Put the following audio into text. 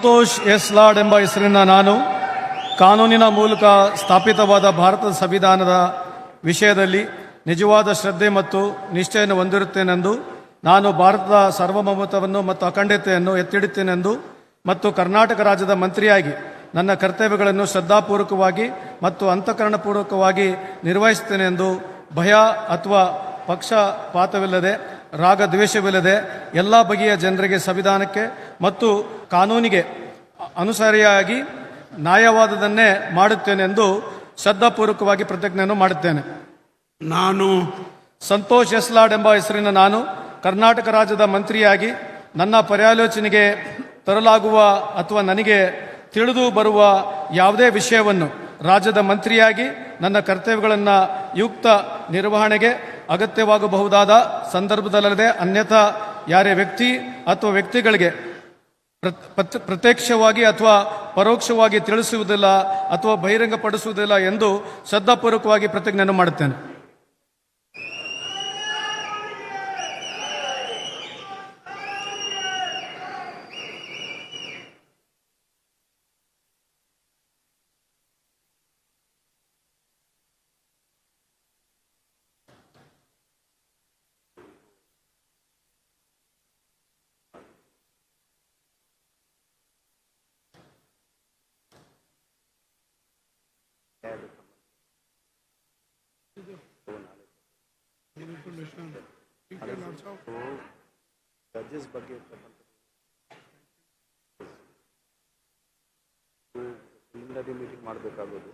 Santosh S Lad ಎಂಬ ಹೆಸರಿನ ನಾನು ಕಾನೂನಿನ ಮೂಲಕ ಸ್ಥಾಪಿತವಾದ ಭಾರತದ ಸಂವಿಧಾನದ ವಿಷಯದಲ್ಲಿ ನಿಜವಾದ ಶ್ರದ್ಧೆ ಮತ್ತು ನಿಷ್ಠೆಯನ್ನು ಹೊಂದಿರುತ್ತೇನೆಂದು ನಾನು ಭಾರತದ ಸಾರ್ವಭೌಮತ್ವವನ್ನು ಮತ್ತು ಅಖಂಡತೆಯನ್ನು ಎತ್ತಿಡುತ್ತೇನೆಂದು ಮತ್ತು ಕರ್ನಾಟಕ ರಾಜ್ಯದ ಮಂತ್ರಿಯಾಗಿ ನನ್ನ ಕರ್ತವ್ಯಗಳನ್ನು ಶ್ರದ್ಧಾಪೂರ್ವಕವಾಗಿ ಮತ್ತು ಅಂತಃಕರಣಪೂರ್ವಕವಾಗಿ ನಿರ್ವಹಿಸುತ್ತೇನೆಂದು ಭಯ ಅಥವಾ ಪಕ್ಷಪಾತವಿಲ್ಲದೆ ರಾಗ ದ್ವೇಷವಿಲ್ಲದೆ ಎಲ್ಲ ಬಗೆಯ ಜನರಿಗೆ ಸಂವಿಧಾನಕ್ಕೆ ಮತ್ತು ಕಾನೂನಿಗೆ ಅನುಸಾರಿಯಾಗಿ ನ್ಯಾಯವಾದದನ್ನೇ ಮಾಡುತ್ತೇನೆಂದು ಶ್ರದ್ಧಾಪೂರ್ವಕವಾಗಿ ಪ್ರತಿಜ್ಞೆಯನ್ನು ಮಾಡುತ್ತೇನೆ. ನಾನು ಸಂತೋಷ್ ಎಸ್ ಲಾಡ್ ಎಂಬ ಹೆಸರಿನ ನಾನು ಕರ್ನಾಟಕ ರಾಜ್ಯದ ಮಂತ್ರಿಯಾಗಿ ನನ್ನ ಪರ್ಯಾಲೋಚನೆಗೆ ತರಲಾಗುವ ಅಥವಾ ನನಗೆ ತಿಳಿದು ಬರುವ ಯಾವುದೇ ವಿಷಯವನ್ನು ರಾಜ್ಯದ ಮಂತ್ರಿಯಾಗಿ ನನ್ನ ಕರ್ತವ್ಯಗಳನ್ನು ಯುಕ್ತ ನಿರ್ವಹಣೆಗೆ ಅಗತ್ಯವಾಗಬಹುದಾದ ಸಂದರ್ಭದಲ್ಲದೆ ಅನ್ಯಥಾ ಯಾರೇ ವ್ಯಕ್ತಿ ಅಥವಾ ವ್ಯಕ್ತಿಗಳಿಗೆ ಪ್ರತ್ಯಕ್ಷವಾಗಿ ಅಥವಾ ಪರೋಕ್ಷವಾಗಿ ತಿಳಿಸುವುದಿಲ್ಲ ಅಥವಾ ಬಹಿರಂಗಪಡಿಸುವುದಿಲ್ಲ ಎಂದು ಶ್ರದ್ಧಾಪೂರ್ವಕವಾಗಿ ಪ್ರತಿಜ್ಞೆಯನ್ನು ಮಾಡುತ್ತೇನೆ. ಜಡ್ಜಸ್ ಬಗ್ಗೆ ಮೀಟಿಂಗ್ ಮಾಡಬೇಕಾಗೋದು